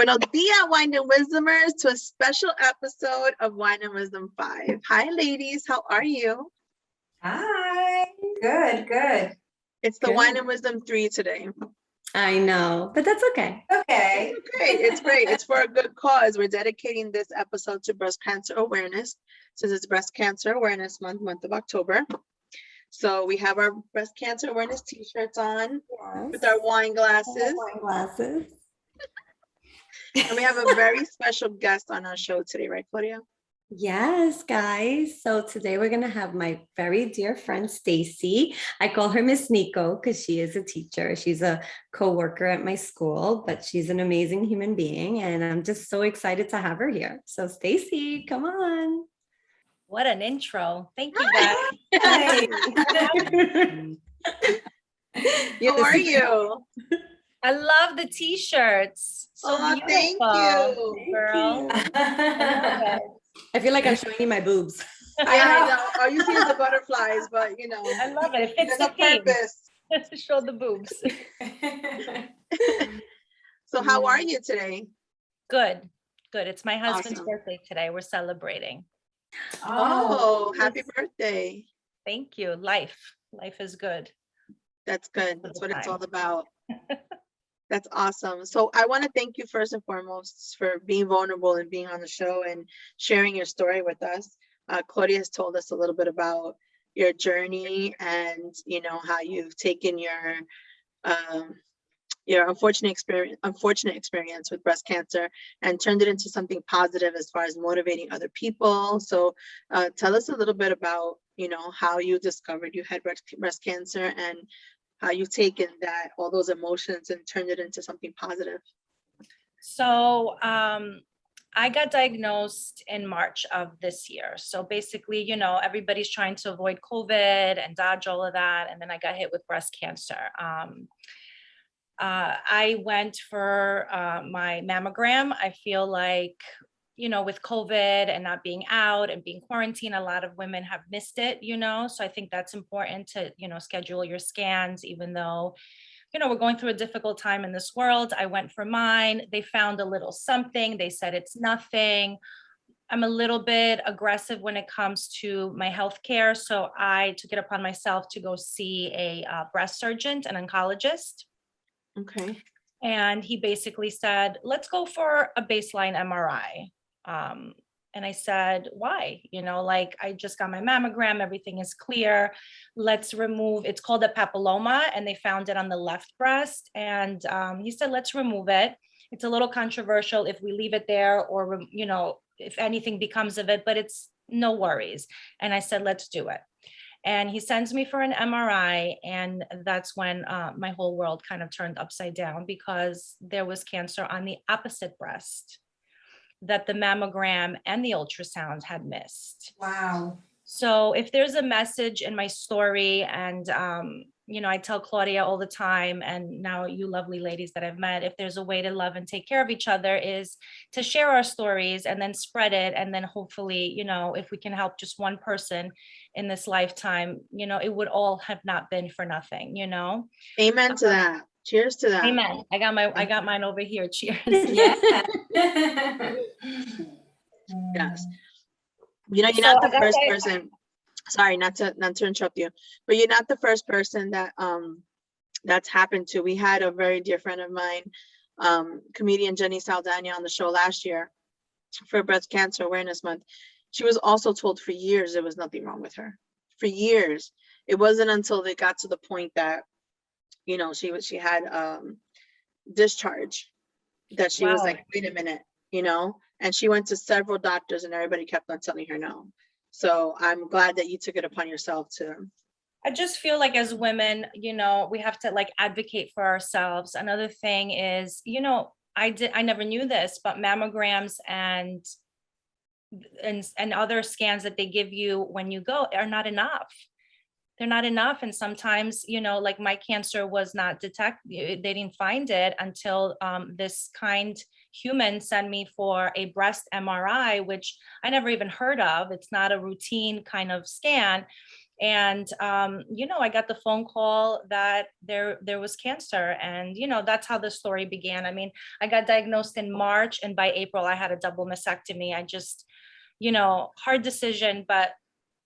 Buenos dias, Wine and Wisdomers, to a special episode of Wine and Wisdom 5. Hi, ladies. How are you? Hi. Good. It's the Wine and Wisdom 3 today. I know, but that's okay. Okay. It's great. It's for a good cause. We're dedicating this episode to breast cancer awareness, since it's Breast Cancer Awareness month of October. So we have our breast cancer awareness t-shirts on with our wine glasses. And we have a very special guest on our show today, right, Claudia? Yes, guys. So today we're going to have my very dear friend, Stacy. I call her Miss Nico because she is a teacher. She's a co-worker at my school, but she's an amazing human being. And I'm just so excited to have her here. So Stacy, come on. What an intro. Thank you, guys. How are you? I love the t-shirts. So thank you, girl. I feel like I'm showing you my boobs. I know. All you see is the butterflies, but you know. I love it. It fits the purpose. Show the boobs. So how are you today? Good. It's my husband's Awesome. birthday today. We're celebrating. Oh, happy birthday. Thank you. Life is good. That's good. That's what it's all about. That's awesome. So I want to thank you first and foremost for being vulnerable and being on the show and sharing your story with us. Claudia has told us a little bit about your journey and how you've taken your unfortunate experience with breast cancer and turned it into something positive as far as motivating other people. So tell us a little bit about how you discovered you had breast cancer and how you've taken all those emotions and turned it into something positive. So I got diagnosed in March of this year. So basically, everybody's trying to avoid COVID and dodge all of that. And then I got hit with breast cancer. I went for my mammogram. I feel like, with COVID and not being out and being quarantined, a lot of women have missed it, so I think that's important to, schedule your scans, even though, we're going through a difficult time in this world. I went for mine. They found a little something. They said it's nothing. I'm a little bit aggressive when it comes to my healthcare. So I took it upon myself to go see a breast surgeon, an oncologist. Okay. And he basically said, let's go for a baseline MRI. And I said, why? I just got my mammogram, everything is clear. Let's remove, it's called a papilloma, and they found it on the left breast. And he said, let's remove it. It's a little controversial if we leave it there or, if anything becomes of it, but it's no worries. And I said, let's do it. And he sends me for an MRI. And that's when my whole world kind of turned upside down, because there was cancer on the opposite breast that the mammogram and the ultrasound had missed. Wow. So if there's a message in my story, and I tell Claudia all the time, and now you lovely ladies that I've met, if there's a way to love and take care of each other, is to share our stories and then spread it. And then hopefully, if we can help just one person in this lifetime, it would all have not been for nothing, Amen to that. Cheers to that. Amen. I got mine over here. Cheers. Yeah. Yes. You're not the first person. Sorry, not to interrupt you, but you're not the first person that that's happened to. We had a very dear friend of mine, comedian Jenny Saldana, on the show last year for Breast Cancer Awareness Month. She was also told for years there was nothing wrong with her. For years. It wasn't until they got to the point that she had discharge that she was like, wait a minute, and she went to several doctors and everybody kept on telling her no. So I'm glad that you took it upon yourself to. I just feel like as women, we have to advocate for ourselves. Another thing is, I never knew this, but mammograms and other scans that they give you when you go are not enough. they're not enough. And sometimes, you know, like my cancer was not detected. They didn't find it until this kind human sent me for a breast MRI, which I never even heard of. It's not a routine kind of scan. And, you know, I got the phone call that there was cancer. And, you know, that's how the story began. I mean, I got diagnosed in March, and by April, I had a double mastectomy. I just, you know, hard decision, but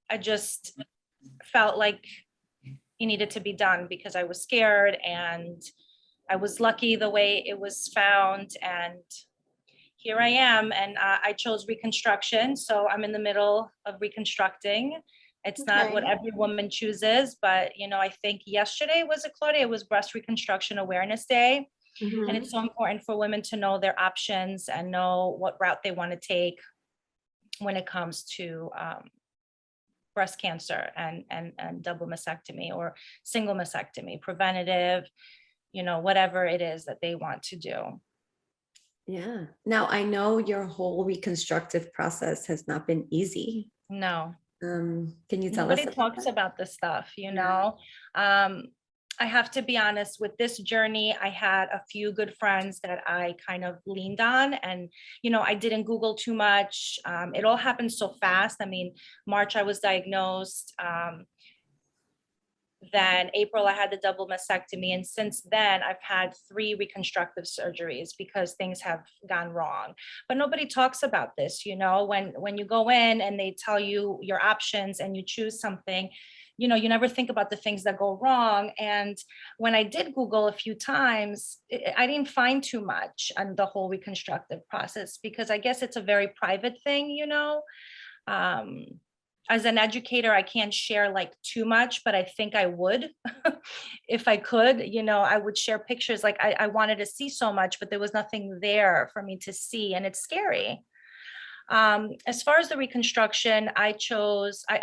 I just felt like it needed to be done because I was scared, and I was lucky the way it was found. And here I am, and I chose reconstruction. So I'm in the middle of reconstructing. It's not what Okay. every woman chooses, but you know, I think yesterday was it, Claudia? It was Breast Reconstruction Awareness Day. And Mhm. it's so important for women to know their options and know what route they want to take when it comes to breast cancer and double mastectomy or single mastectomy, preventative, you know, whatever it is that they want to do. Yeah. Now I know your whole reconstructive process has not been easy. No, Can you tell us nobody about talks that? about this stuff, you Yeah. know? I have to be honest, with this journey, I had a few good friends that I kind of leaned on, and, you know, I didn't Google too much. It all happened so fast. I mean, March, I was diagnosed. Then April, I had the double mastectomy. And since then, I've had 3 reconstructive surgeries because things have gone wrong. But nobody talks about this, you know, when you go in and they tell you your options and you choose something, you know, you never think about the things that go wrong. And when I did Google a few times, I didn't find too much on the whole reconstructive process because I guess it's a very private thing, you know. Um, as an educator, I can't share like too much, but I think I would if I could, you know, I would share pictures. Like I wanted to see so much, but there was nothing there for me to see. And it's scary. As far as the reconstruction, I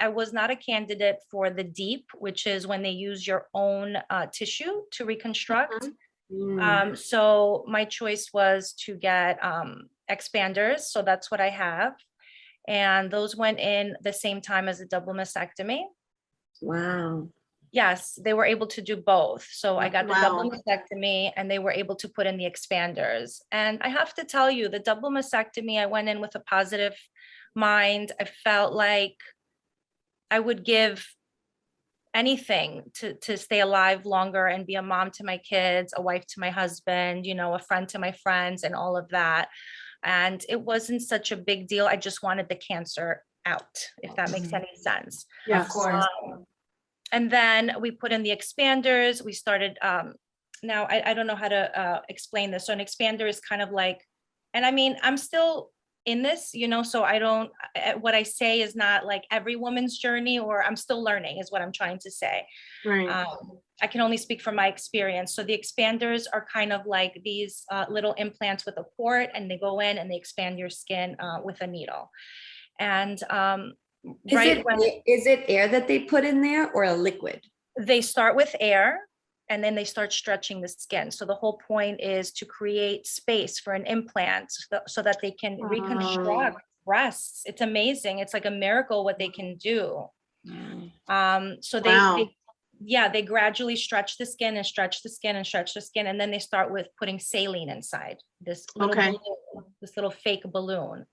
was not a candidate for the DEEP, which is when they use your own tissue to reconstruct. So my choice was to get expanders. So that's what I have. And those went in the same time as a double mastectomy. Wow. Yes, they were able to do both. So I got the double Wow. mastectomy and they were able to put in the expanders. And I have to tell you, the double mastectomy, I went in with a positive mind. I felt like I would give anything to stay alive longer and be a mom to my kids, a wife to my husband, you know, a friend to my friends, and all of that. And it wasn't such a big deal. I just wanted the cancer out, if that makes any sense. Yes. Of course. And then we put in the expanders. We started, now I don't know how to explain this. So an expander is kind of like, and I mean, I'm still in this, you know, so I don't, what I say is not like every woman's journey, or I'm still learning is what I'm trying to say. Right. I can only speak from my experience. So the expanders are kind of like these little implants with a port, and they go in and they expand your skin with a needle. And Is it air that they put in there or a liquid? they start with air, and then they start stretching the skin. So the whole point is to create space for an implant so that they can reconstruct breasts. It's amazing. It's like a miracle what they can do. So Wow. they gradually stretch the skin and stretch the skin and stretch the skin. And then they start with putting saline inside this little Okay. balloon, this little fake balloon.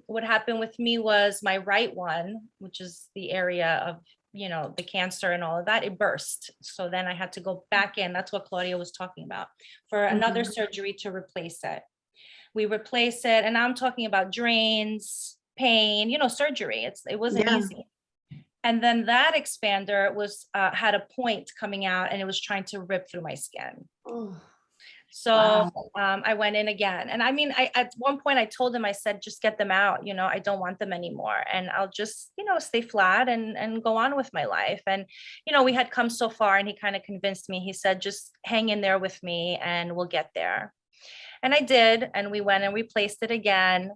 What happened with me was my right one, which is the area of, you know, the cancer and all of that, it burst. So then I had to go back in. That's what Claudia was talking about, for another surgery to replace it. We replace it, and I'm talking about drains, pain, you know, surgery. It wasn't Yeah. easy. And then that expander was had a point coming out, and it was trying to rip through my skin. Oh, So Wow. I went in again. And I mean, at one point I told him, I said, just get them out. You know, I don't want them anymore. And I'll just, you know, stay flat and go on with my life. And, you know, we had come so far, and he kind of convinced me. He said, just hang in there with me and we'll get there. And I did. And we went and replaced it again.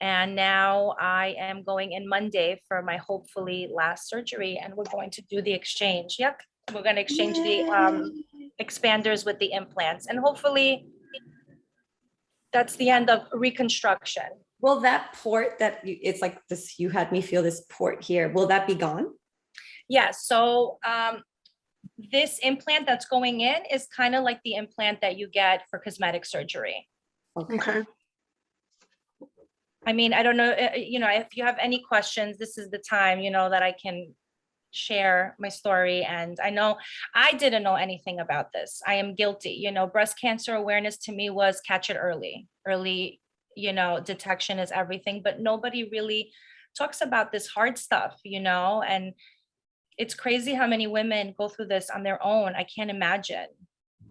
And now I am going in Monday for my hopefully last surgery, and we're going to do the exchange. Yep. We're going to exchange the expanders with the implants, and hopefully that's the end of reconstruction. well, that port it's like this, you had me feel this port here. Will that be gone? Yeah, so this implant that's going in is kind of like the implant that you get for cosmetic surgery. Okay. I mean, I don't know, if you have any questions, this is the time, that I can share my story. And I know I didn't know anything about this. I am guilty. Breast cancer awareness to me was catch it early. Early, detection is everything, but nobody really talks about this hard stuff, and it's crazy how many women go through this on their own. I can't imagine.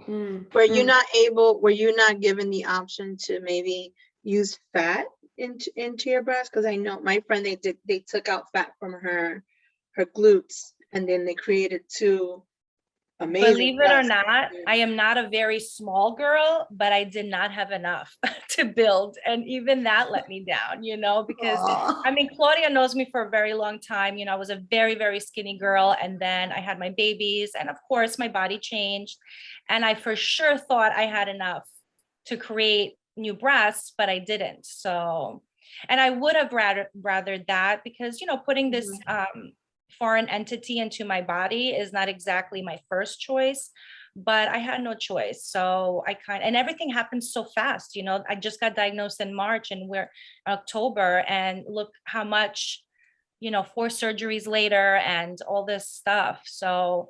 Were you not given the option to maybe use fat into your breast? Because I know my friend, they took out fat from her glutes, and then they created two amazing Believe it or breasts. not, I am not a very small girl, but I did not have enough to build. And even that let me down, because Aw. I mean, Claudia knows me for a very long time. I was a very, very skinny girl. And then I had my babies. And of course, my body changed. And I for sure thought I had enough to create new breasts, but I didn't. So, and I would have rather that because, putting this foreign entity into my body is not exactly my first choice, but I had no choice. So and everything happened so fast. I just got diagnosed in March and we're October, and look how much, 4 surgeries later and all this stuff. So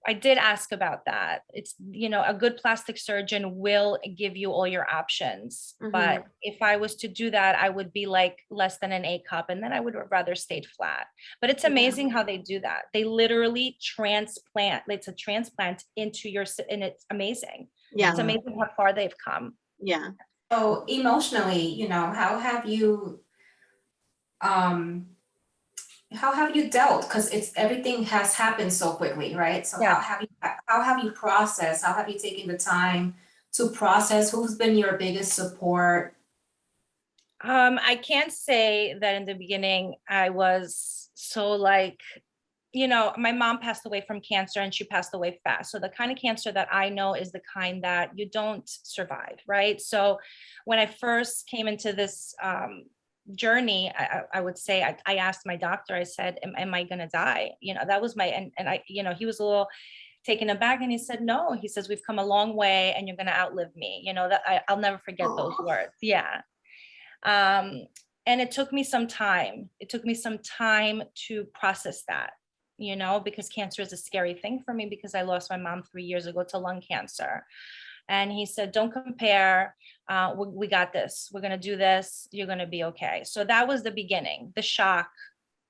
I did ask about that. It's, a good plastic surgeon will give you all your options. But if I was to do that, I would be like less than an A cup, and then I would have rather stayed flat. But it's amazing how they do that. They literally transplant. It's a transplant into and it's amazing. Yeah. It's amazing how far they've come. Yeah. So emotionally, how have you dealt? Because everything has happened so quickly, right? So Yeah. how have you processed? How have you taken the time to process? Who's been your biggest support? I can't say that in the beginning I was so like, my mom passed away from cancer and she passed away fast. So the kind of cancer that I know is the kind that you don't survive, right? So when I first came into this journey, I would say, I asked my doctor, I said, am I going to die? That was and I, he was a little taken aback and he said, no, he says, we've come a long way and you're going to outlive me. That I'll never forget those words. Yeah. And it took me some time. It took me some time to process that, because cancer is a scary thing for me because I lost my mom 3 years ago to lung cancer. And he said, don't compare. We got this. We're going to do this. You're going to be okay. So that was the beginning, the shock,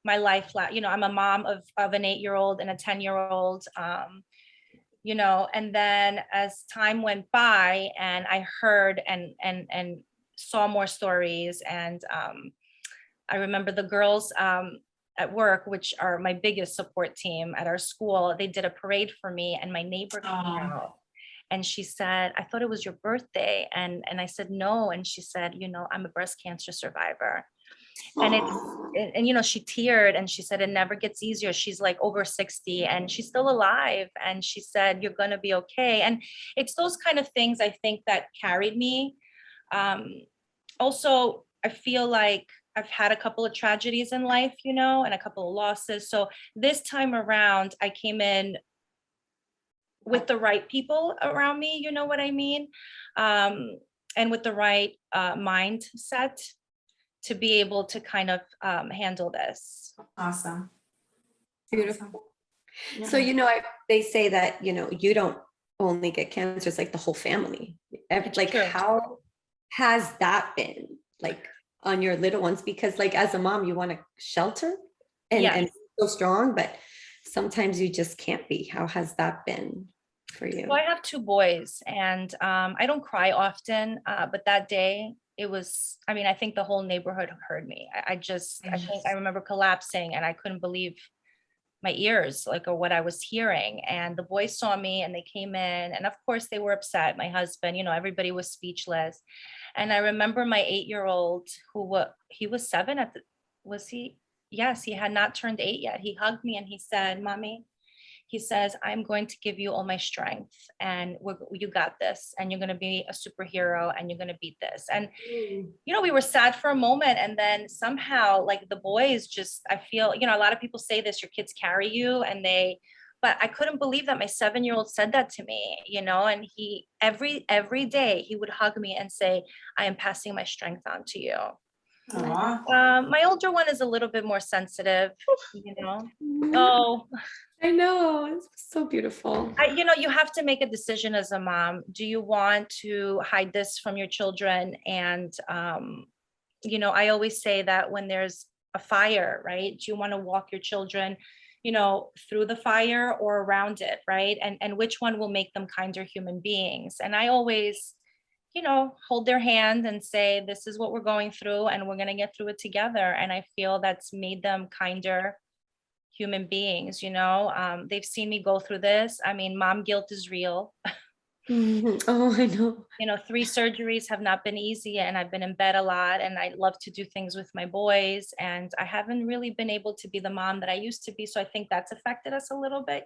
my life. I'm a mom of an 8-year-old and a 10-year-old, and then as time went by and I heard and saw more stories. And I remember the girls at work, which are my biggest support team at our school, they did a parade for me and my neighbor came out and she said, I thought it was your birthday. And I said, no. And she said, I'm a breast cancer survivor. And she teared and she said, it never gets easier. She's like over 60 and she's still alive. And she said, you're going to be okay. And it's those kind of things I think that carried me. Also, I feel like I've had a couple of tragedies in life, and a couple of losses. So this time around, I came in with the right people around me, you know what I mean? And with the right mindset to be able to kind of handle this. Awesome. Beautiful. Yeah. So, they say that, you don't only get cancer, it's like the whole family. Like, True. how has that been like on your little ones? Because like as a mom, you want to shelter and so strong, but sometimes you just can't be. How has that been for you? So I have 2 boys and I don't cry often, but that day it was, I think the whole neighborhood heard me. I think I remember collapsing and I couldn't believe my ears, or what I was hearing. And the boys saw me and they came in and of course they were upset. My husband, everybody was speechless. And I remember my 8-year-old he was 7 was he? Yes, he had not turned 8 yet. He hugged me and he said, Mommy, he says, I'm going to give you all my strength, and you got this, and you're going to be a superhero, and you're going to beat this. And, we were sad for a moment. And then somehow, like, the boys just, I feel, a lot of people say this, your kids carry you, but I couldn't believe that my 7-year-old said that to me, and he, every day he would hug me and say, I am passing my strength on to you. My older one is a little bit more sensitive, Oh, I know, it's so beautiful. you have to make a decision as a mom. Do you want to hide this from your children? And, I always say that when there's a fire, right? Do you want to walk your children, through the fire or around it, right? And which one will make them kinder human beings? And I always, hold their hand and say, this is what we're going through, and we're going to get through it together. And I feel that's made them kinder human beings. They've seen me go through this. I mean, mom guilt is real. Oh, I know. 3 surgeries have not been easy, and I've been in bed a lot, and I love to do things with my boys, and I haven't really been able to be the mom that I used to be. So I think that's affected us a little bit.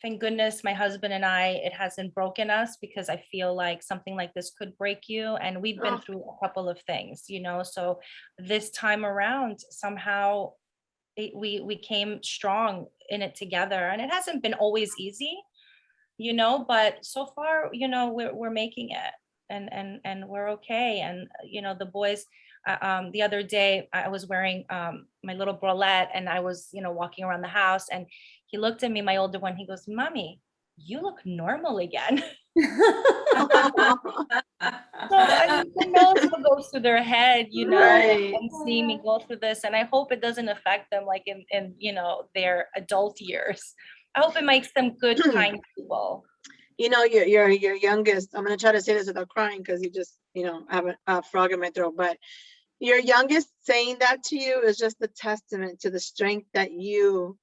Thank goodness my husband and it hasn't broken us, because I feel like something like this could break you. And we've been through a couple of things, so this time around, somehow we came strong in it together. And it hasn't been always easy, but so far, we're making it, and we're okay. And, the boys, the other day I was wearing my little bralette, and I was, walking around the house, and he looked at me, my older one, he goes, Mommy, you look normal again. So I mean, who knows what goes through their head, Right. and seeing me go through this. And I hope it doesn't affect them like in their adult years. I hope it makes them good, kind people. Your youngest, I'm going to try to say this without crying, because you just, have a frog in my throat, but your youngest saying that to you is just a testament to the strength that you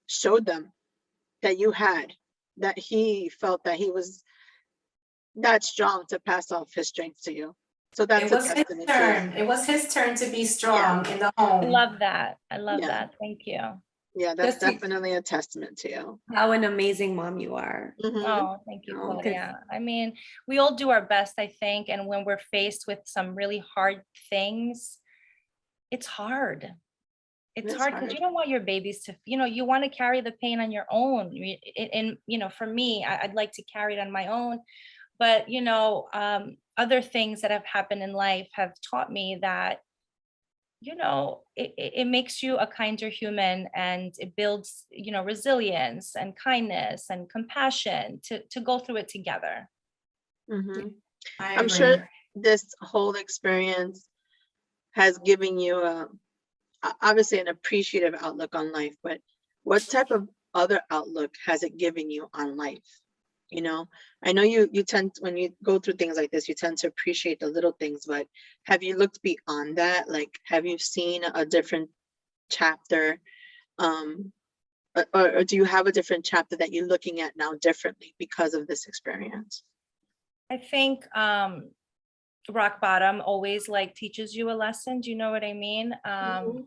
showed them, that you had, that he felt that he was that strong to pass off his strength to you. So that's It was a his testament turn. to It was his turn to be strong in the home. I love that. Yeah. Thank you. Yeah, that's Just to- definitely a testament to you. How an amazing mom you are. Mhm. Oh, thank you, Oh, 'cause- Claudia. I mean, we all do our best, I think. And when we're faced with some really hard things, it's hard. It's hard because you don't want your babies to, you want to carry the pain on your own. And, for me, I'd like to carry it on my own. But, other things that have happened in life have taught me that, it makes you a kinder human, and it builds, resilience and kindness and compassion to go through it together. Mhm. I I'm agree. sure this whole experience has given you obviously an appreciative outlook on life, but what type of other outlook has it given you on life? I know you tend, when you go through things like this, you tend to appreciate the little things, but have you looked beyond that? Like, have you seen a different chapter, or do you have a different chapter that you're looking at now differently because of this experience? I think rock bottom always like teaches you a lesson. Do you know what I mean? Mhm.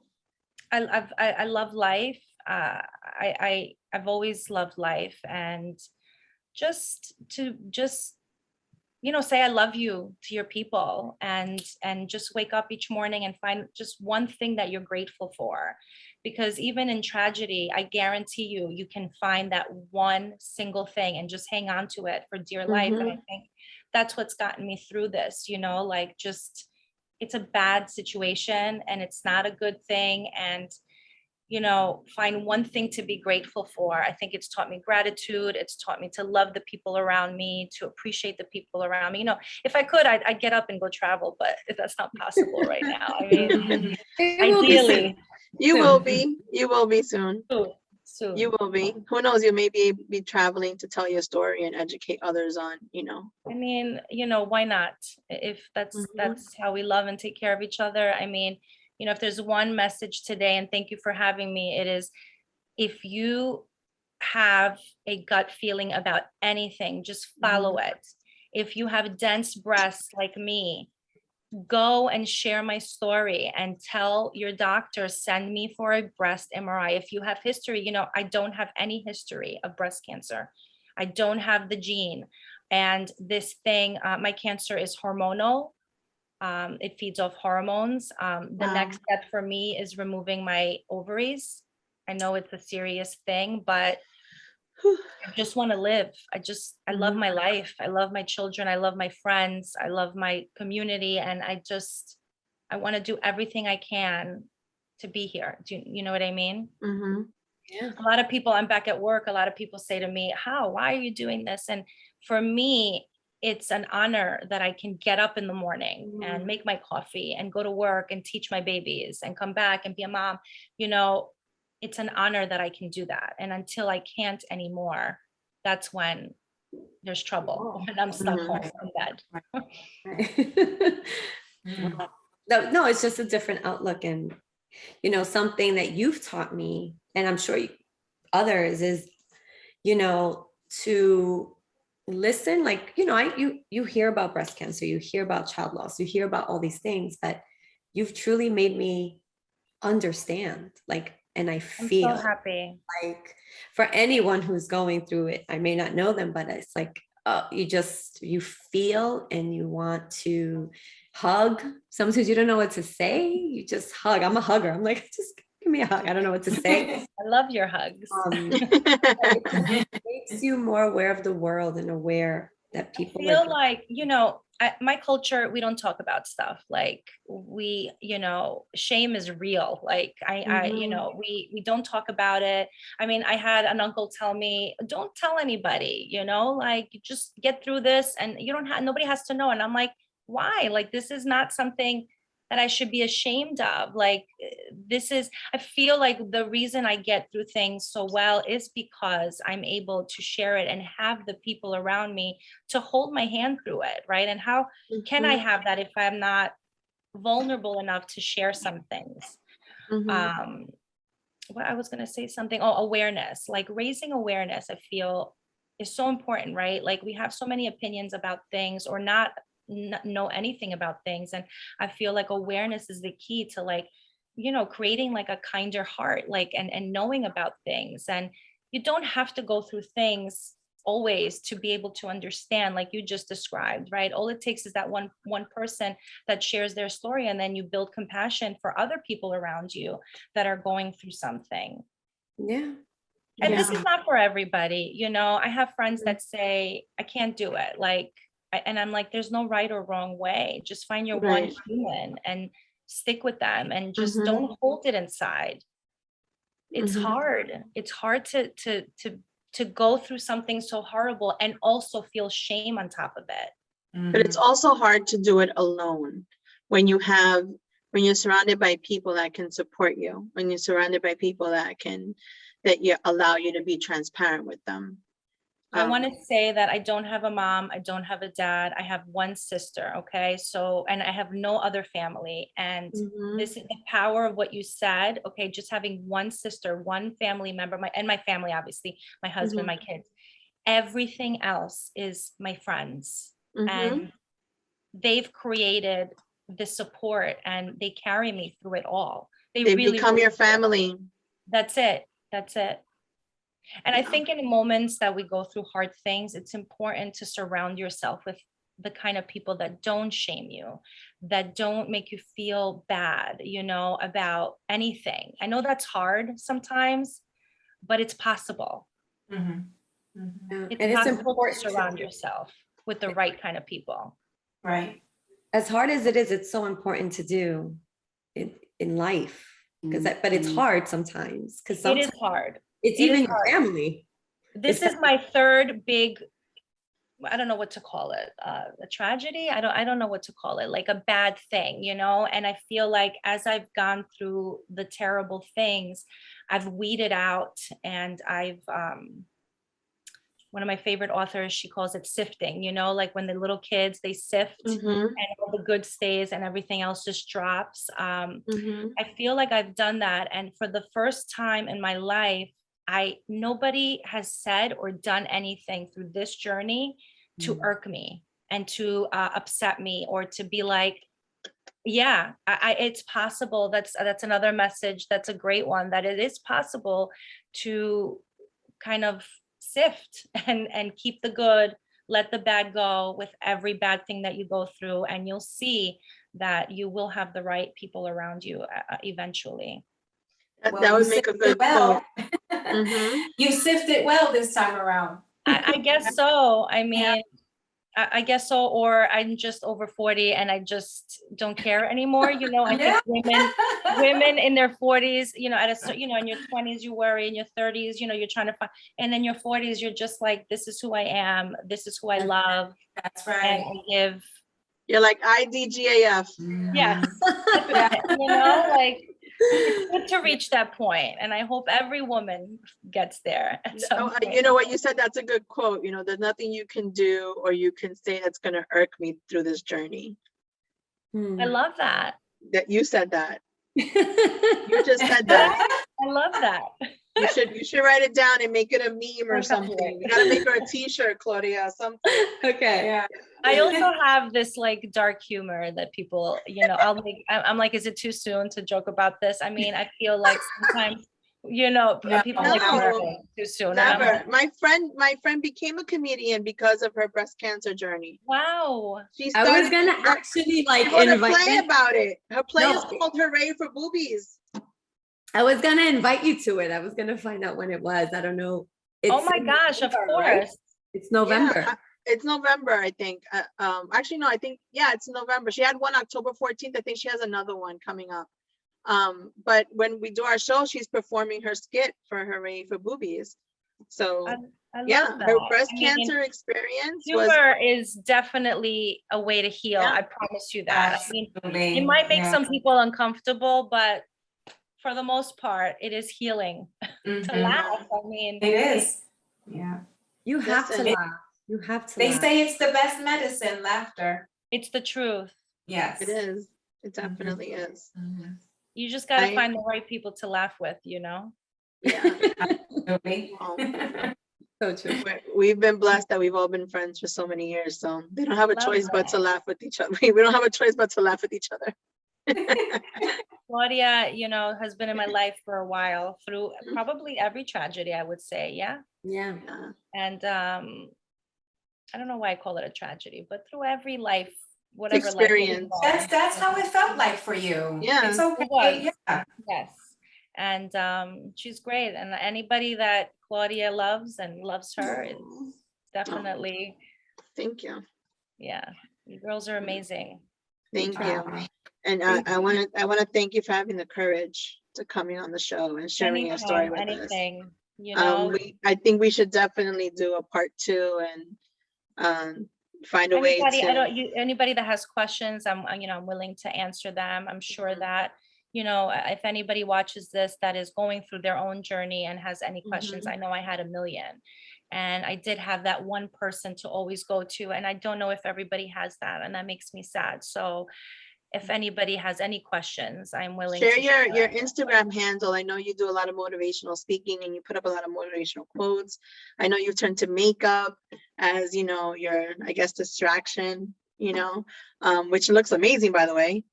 I love life. I've always loved life, and just to say I love you to your people, and just wake up each morning and find just one thing that you're grateful for. Because even in tragedy, I guarantee you can find that one single thing and just hang on to it for dear life. And I think that's what's gotten me through this, like, just, it's a bad situation and it's not a good thing. And find one thing to be grateful for. I think it's taught me gratitude. It's taught me to love the people around me, to appreciate the people around me. If I could, I'd get up and go travel, but that's not possible right now. I mean, It will be soon. ideally. You Soon. will be. You will be soon. Soon. You will be. Who knows? You may be traveling to tell your story and educate others on, I mean, why not? If that's how we love and take care of each other. I mean, if there's one message today, and thank you for having me, it is, if you have a gut feeling about anything, just follow it. If you have dense breasts like me, go and share my story and tell your doctor, send me for a breast MRI. If you have history, you know, I don't have any history of breast cancer. I don't have the gene. And this thing, my cancer is hormonal. It feeds off hormones. The Wow. next step for me is removing my ovaries. I know it's a serious thing, but I just want to live. I love my life. I love my children. I love my friends. I love my community. And I want to do everything I can to be here. Do you know what I mean? Mm-hmm. Yeah. A lot of people, I'm back at work. A lot of people say to me, why are you doing this? And for me, it's an honor that I can get up in the morning and make my coffee and go to work and teach my babies and come back and be a mom. You know, it's an honor that I can do that. And until I can't anymore, that's when there's trouble, when I'm stuck home in bed. Wow. No, it's just a different outlook, and you know, something that you've taught me, and I'm sure others, is, you know, to listen. Like, you know, you hear about breast cancer, you hear about child loss, you hear about all these things, but you've truly made me understand, like, and I I'm feel so happy. like for anyone who's going through it, I may not know them, but it's like, you feel and you want to hug. Sometimes you don't know what to say. You just hug. I'm a hugger. I'm like, just give me a hug. I don't know what to say. I love your hugs. It makes you more aware of the world and aware that people Feel are. like, you know, my culture, we don't talk about stuff like you know, shame is real. Like you know, we don't talk about it. I mean, I had an uncle tell me, don't tell anybody, you know, like you just get through this and you don't have, nobody has to know. And I'm like, why? Like, this is not something that I should be ashamed of. Like, I feel like the reason I get through things so well is because I'm able to share it and have the people around me to hold my hand through it, right? And how can I have that if I'm not vulnerable enough to share some things? What I was going to say something, awareness, like raising awareness, I feel is so important, right? Like we have so many opinions about things or not know anything about things. And I feel like awareness is the key to, like, you know, creating like a kinder heart, like, and knowing about things. And you don't have to go through things always to be able to understand, like you just described, right? All it takes is that one person that shares their story, and then you build compassion for other people around you that are going through something. Yeah. And this is not for everybody. You know, I have friends that say, I can't do it. Like, and I'm like, there's no right or wrong way. Just find your one human and stick with them, and just don't hold it inside. It's hard. It's hard to go through something so horrible and also feel shame on top of it. But it's also hard to do it alone when you're surrounded by people that can support you, when you're surrounded by people that allow you to be transparent with them. I want to say that I don't have a mom. I don't have a dad. I have one sister. Okay. So, and I have no other family. And this is the power of what you said. Okay. Just having one sister, one family member, my family, obviously, my husband, my kids, everything else is my friends. And they've created the support and they carry me through it all. They really become your family. That's it. That's it. And I think in moments that we go through hard things, it's important to surround yourself with the kind of people that don't shame you, that don't make you feel bad, you know, about anything. I know that's hard sometimes, but it's possible. It's possible to surround yourself with the right kind of people. Right. As hard as it is, it's so important to do in life, but it's hard sometimes, because it is hard. It's even your family. This is my third big, I don't know what to call it, a tragedy. I don't know what to call it, like a bad thing, you know? And I feel like as I've gone through the terrible things, I've weeded out, and one of my favorite authors, she calls it sifting, you know, like when the little kids, they sift and all the good stays and everything else just drops. I feel like I've done that. And for the first time in my life, nobody has said or done anything through this journey to irk me and to upset me, or to be like, Yeah, it's possible. That's another message. That's a great one, that it is possible to kind of sift and keep the good, let the bad go with every bad thing that you go through, and you'll see that you will have the right people around you eventually. Well, That you would make a sifted good well. quote. Mhm. You sifted well this time around. I guess so. I mean, I guess so, or I'm just over 40 and I just don't care anymore. You know, I Yeah. think women in their 40s, you know, in your 20s, you worry, in your 30s, you know, you're trying to find, and in your 40s, you're just like, this is who I am. This is who I love. That's And right. I give, You're like IDGAF. yes, Yeah. you know, like, it's good to reach that point, and I hope every woman gets there at some Oh, point. you know what you said? That's a good quote. You know, there's nothing you can do or you can say that's going to irk me through this journey. Hmm. I love that. That you said that. You just said that. I love that. You should write it down and make it a meme or I'll copy something. it. We gotta make her a t-shirt, Claudia, something. Okay. Yeah. I also have this like dark humor that people, you know, I'm like, is it too soon to joke about this? I mean, I feel like sometimes, you know, No, people are like, no, "Oh, too soon." And I'm Never. like, My friend became a comedian because of her breast cancer journey. wow. She I was started gonna she wrote- actually like she wrote a invite play them. about it. Her play No. is called Hooray for Boobies. I was gonna invite you to it. I was gonna find out when it was. I don't know. Oh It's my in gosh, of November, right? course. It's November. Yeah, it's November, I think. Actually, no, I think, yeah, it's November. She had one October 14th. I think she has another one coming up. But when we do our show, she's performing her skit for Hooray for Boobies. So I yeah, love her that. breast I mean, cancer experience was humor is definitely a way to heal. Yeah. I promise you that. I mean, Absolutely. it might make Yeah. some people uncomfortable, but for the most part, it is healing to Mhm. laugh. I mean, It is. Yeah. You have to Listen. laugh. You have to They laugh. say it's the best medicine, laughter. it's the truth. Yes. it is. It definitely is. Mhm. You just got to I- find the right people to laugh with, you know? Yeah. Absolutely. Well, So true. we've been blessed that we've all been friends for so many years. So they don't have a Love choice but that. to laugh with each other. We don't have a choice but to laugh with each other. Claudia, you know, has been in my life for a while through probably every tragedy, I would say. Yeah. Yeah. Yeah. And I don't know why I call it a tragedy, but through every life, whatever Experience. life. That's how it felt like for you. Yeah. It's It okay. was. Yeah. Yes. And she's great. And anybody that Claudia loves and loves her is definitely, Thank you. yeah, you girls are amazing. Thank you. Wow. And Thank I want to thank you for having the courage to come in on the show and sharing your story Anytime, with us. anything, you know, I think we should definitely do a part 2 and find a way anybody, to. anybody that has questions, you know, I'm willing to answer them. I'm sure Mhm. that, you know, if anybody watches this that is going through their own journey and has any questions, I know I had a million. And I did have that one person to always go to, and I don't know if everybody has that, and that makes me sad. So if anybody has any questions, I'm willing Share to your Instagram handle. I know you do a lot of motivational speaking and you put up a lot of motivational quotes. I know you turned to makeup as, you know, your, I guess, distraction, you know, which looks amazing, by the way.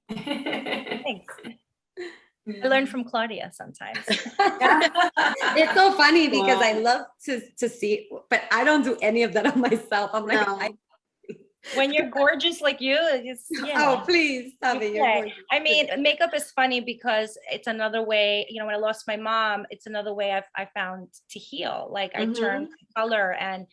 Thanks. I learn from Claudia sometimes. It's so funny because I love to see, but I don't do any of that on myself. I'm like, No. When you're gorgeous like you, it's, you oh, know. please stop it. You're Okay. gorgeous. I mean, makeup is funny because it's another way, you know, when I lost my mom, it's another way I found to heal. Like I turned to color and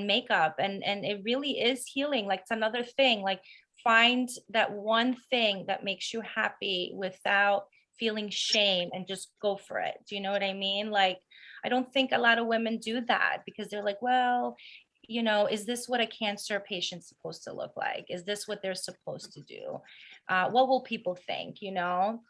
makeup and it really is healing. Like it's another thing, like find that one thing that makes you happy without feeling shame and just go for it. Do you know what I mean? Like, I don't think a lot of women do that because they're like, well, you know, is this what a cancer patient's supposed to look like? Is this what they're supposed to do? What will people think, you know?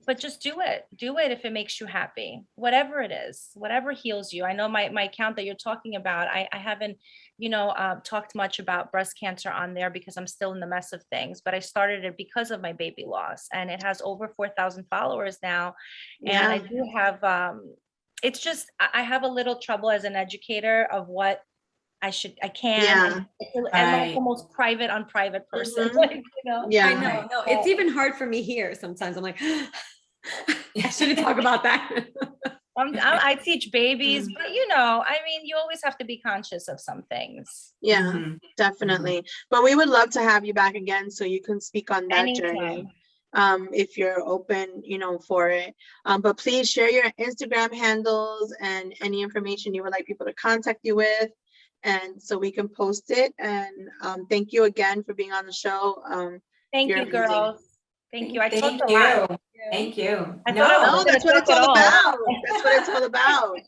But just do it if it makes you happy, whatever it is, whatever heals you. I know my account that you're talking about, I haven't, you know, talked much about breast cancer on there because I'm still in the mess of things, but I started it because of my baby loss and it has over 4,000 followers now. And I do have, it's just, I have a little trouble as an educator of what I can. Yeah. I'm like Right. the most private on private person. Mhm. Like, you know? Yeah. I know, no, it's even hard for me here sometimes. I'm like, I shouldn't talk about that. I teach babies, Mhm. but you know, I mean, you always have to be conscious of some things. Yeah, Mhm. definitely. But we would love to have you back again so you can speak on that journey. Anytime. If you're open, for it. But please share your Instagram handles and any information you would like people to contact you with. And so we can post it. And thank you again for being on the show. Thank You're you, amazing. girls. Thank you. I Thank talked a lot. you. Thank you. I thought I No, was that's what gonna it's talk all it all. about. That's what it's all about.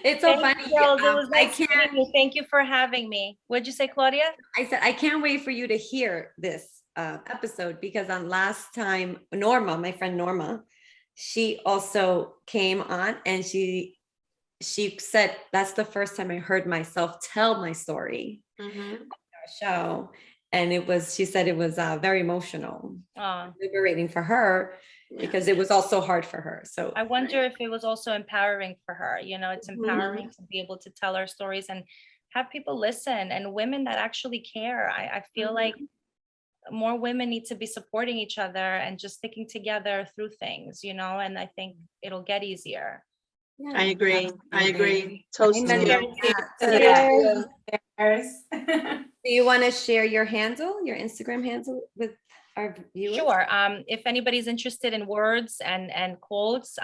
It's so Thank funny. you, girls. It was I nice can't, meeting you. Thank you for having me. What'd you say, Claudia? I said, I can't wait for you to hear this episode because on last time, Norma, my friend Norma, she also came on and she said, that's the first time I heard myself tell my story Mhm. on our show. And she said it was very emotional, liberating for her Yeah. because it was also hard for her. So I wonder if it was also empowering for her. You know, it's Mhm. empowering to be able to tell our stories and have people listen, and women that actually care. I feel like more women need to be supporting each other and just sticking together through things, you know, and I think it'll get easier. yeah, I agree. I absolutely. agree. Toast to Amen. you. Yeah. Cheers. Do you want to share your handle, your Instagram handle with our viewers? Sure. If anybody's interested in words and quotes,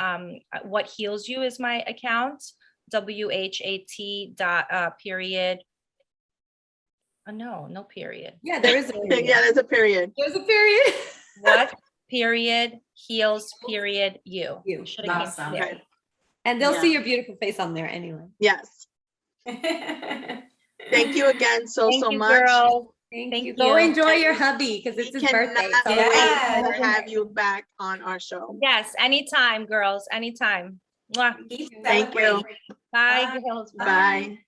What Heals You is my account. WHAT period. No period. Yeah, there is a period. Yeah, there's a period. There's a period. What period heals period you. You. Should have came Awesome. from there. Okay. And they'll Yeah. see your beautiful face on there anyway. Yes. Thank you again so Thank you, much. girl. Thank Thank you. Go you. enjoy your hubby because We it's his cannot birthday. wait Yes. to have you back on our show. Yes, anytime, girls, anytime. Mwah. Keep Thank you. celebrating. Bye, Bye. girls. Bye.